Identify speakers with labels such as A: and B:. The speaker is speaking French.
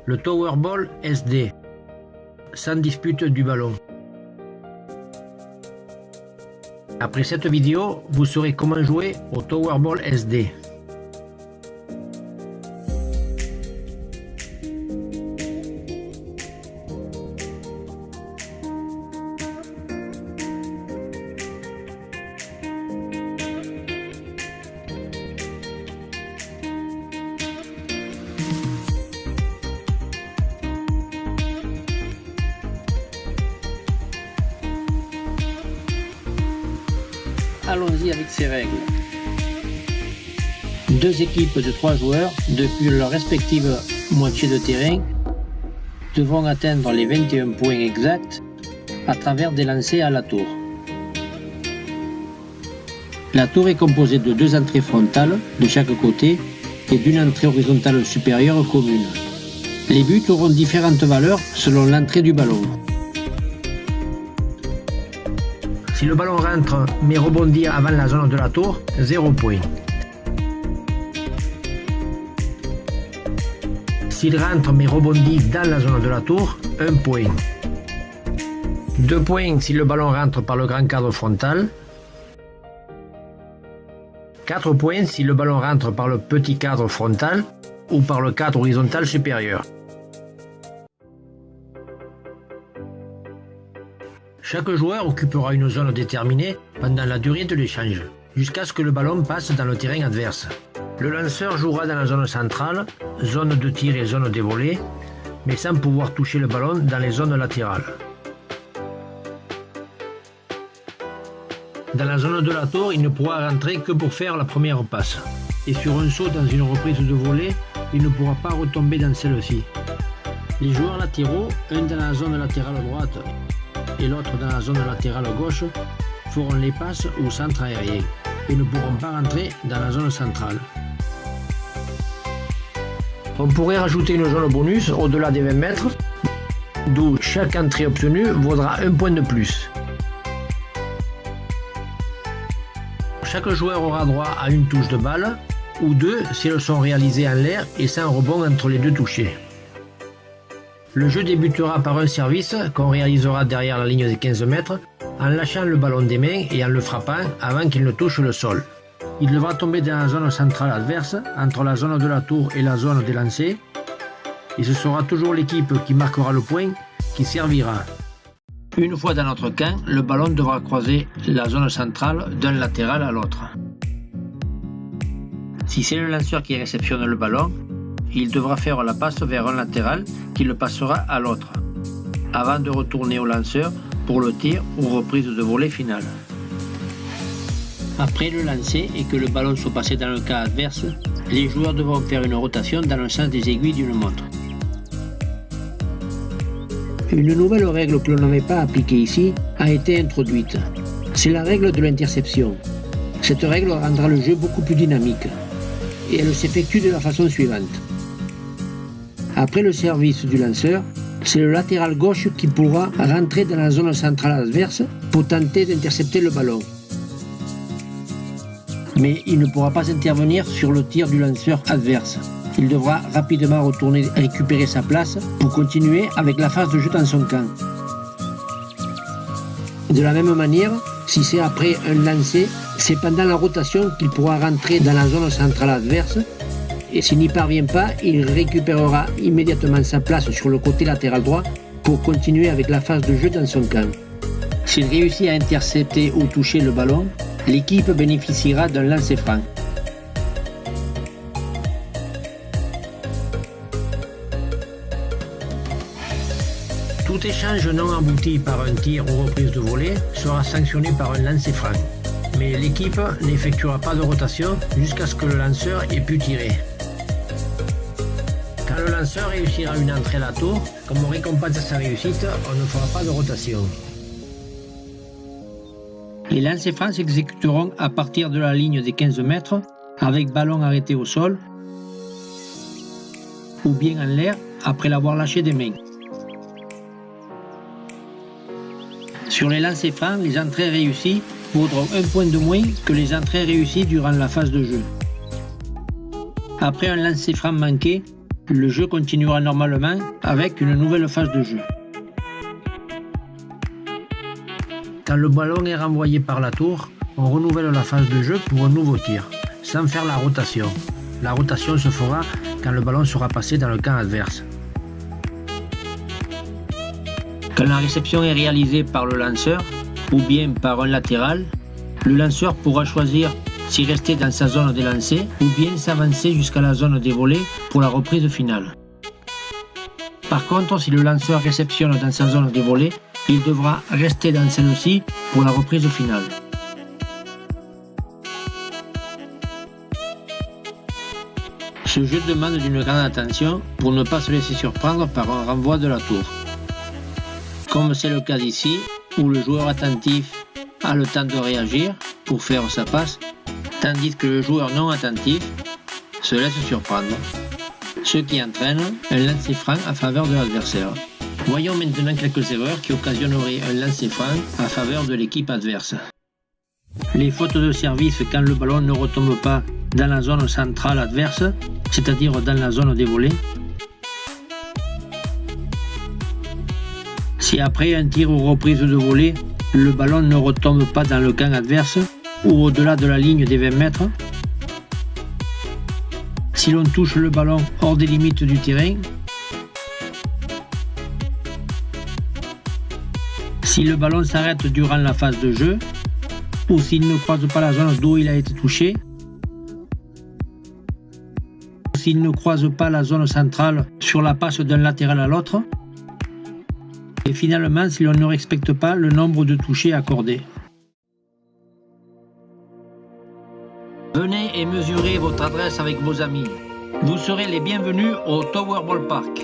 A: le Tower Ball SD, sans dispute du ballon. Après cette vidéo, vous saurez comment jouer au Tower Ball SD. Allons-y avec ces règles. Deux équipes de 3 joueurs, depuis leur respective moitié de terrain, devront atteindre les 21 points exacts à travers des lancers à la tour. La tour est composée de 2 entrées frontales de chaque côté et d'une entrée horizontale supérieure commune. Les buts auront différentes valeurs selon l'entrée du ballon. Si le ballon rentre mais rebondit avant la zone de la tour, 0 point. S'il rentre mais rebondit dans la zone de la tour, 1 point. 2 points si le ballon rentre par le grand cadre frontal. 4 points si le ballon rentre par le petit cadre frontal ou par le cadre horizontal supérieur. Chaque joueur occupera une zone déterminée pendant la durée de l'échange, jusqu'à ce que le ballon passe dans le terrain adverse. Le lanceur jouera dans la zone centrale, zone de tir et zone des volets, mais sans pouvoir toucher le ballon dans les zones latérales. Dans la zone de la tour, il ne pourra rentrer que pour faire la première passe. Et sur un saut dans une reprise de volée, il ne pourra pas retomber dans celle-ci. Les joueurs latéraux, un dans la zone latérale droite et l'autre dans la zone latérale gauche, feront les passes au centre aérien et ne pourront pas rentrer dans la zone centrale. On pourrait rajouter une zone bonus au-delà des 20 mètres, d'où chaque entrée obtenue vaudra 1 point de plus. Chaque joueur aura droit à une touche de balle, ou 2 si elles sont réalisées en l'air et sans rebond entre les 2 touchés. Le jeu débutera par un service qu'on réalisera derrière la ligne des 15 mètres en lâchant le ballon des mains et en le frappant avant qu'il ne touche le sol. Il devra tomber dans la zone centrale adverse, entre la zone de la tour et la zone des lancers, et ce sera toujours l'équipe qui marquera le point qui servira. Une fois dans notre camp, le ballon devra croiser la zone centrale d'un latéral à l'autre. Si c'est le lanceur qui réceptionne le ballon, il devra faire la passe vers un latéral qui le passera à l'autre, avant de retourner au lanceur pour le tir ou reprise de volée finale. Après le lancer et que le ballon soit passé dans le cas adverse, les joueurs devront faire une rotation dans le sens des aiguilles d'une montre. Une nouvelle règle que l'on n'avait pas appliquée ici a été introduite. C'est la règle de l'interception. Cette règle rendra le jeu beaucoup plus dynamique et elle s'effectue de la façon suivante. Après le service du lanceur, c'est le latéral gauche qui pourra rentrer dans la zone centrale adverse pour tenter d'intercepter le ballon. Mais il ne pourra pas intervenir sur le tir du lanceur adverse. Il devra rapidement retourner récupérer sa place pour continuer avec la phase de jeu dans son camp. De la même manière, si c'est après un lancer, c'est pendant la rotation qu'il pourra rentrer dans la zone centrale adverse. Et s'il n'y parvient pas, il récupérera immédiatement sa place sur le côté latéral droit pour continuer avec la phase de jeu dans son camp. S'il réussit à intercepter ou toucher le ballon, l'équipe bénéficiera d'un lancer franc. Tout échange non abouti par un tir ou reprise de volée sera sanctionné par un lancer franc. Mais l'équipe n'effectuera pas de rotation jusqu'à ce que le lanceur ait pu tirer. Quand le lanceur réussira une entrée à la tour, comme récompense à sa réussite, on ne fera pas de rotation. Les lancers francs s'exécuteront à partir de la ligne des 15 mètres, avec ballon arrêté au sol, ou bien en l'air après l'avoir lâché des mains. Sur les lancers francs, les entrées réussies vaudront 1 point de moins que les entrées réussies durant la phase de jeu. Après un lancer franc manqué, Le jeu continuera normalement avec une nouvelle phase de jeu. Quand le ballon est renvoyé par la tour, on renouvelle la phase de jeu pour un nouveau tir, sans faire la rotation. La rotation se fera quand le ballon sera passé dans le camp adverse. Quand la réception est réalisée par le lanceur, ou bien par un latéral, le lanceur pourra choisir s'y rester dans sa zone des lancers ou bien s'avancer jusqu'à la zone des volets pour la reprise finale. Par contre, si le lanceur réceptionne dans sa zone des volets, il devra rester dans celle-ci pour la reprise finale. Ce jeu demande d'une grande attention pour ne pas se laisser surprendre par un renvoi de la tour. Comme c'est le cas ici, où le joueur attentif a le temps de réagir pour faire sa passe, tandis que le joueur non attentif se laisse surprendre, ce qui entraîne un lancer franc à faveur de l'adversaire. Voyons maintenant quelques erreurs qui occasionneraient un lancer franc à faveur de l'équipe adverse. Les fautes de service quand le ballon ne retombe pas dans la zone centrale adverse, c'est-à-dire dans la zone des volets. Si après un tir ou reprise de volée, le ballon ne retombe pas dans le camp adverse ou au-delà de la ligne des 20 mètres. Si l'on touche le ballon hors des limites du terrain. Si le ballon s'arrête durant la phase de jeu ou s'il ne croise pas la zone d'où il a été touché. S'il ne croise pas la zone centrale sur la passe d'un latéral à l'autre. Et finalement, si l'on ne respecte pas le nombre de touchés accordés. Venez et mesurez votre adresse avec vos amis. Vous serez les bienvenus au Tower Ballpark.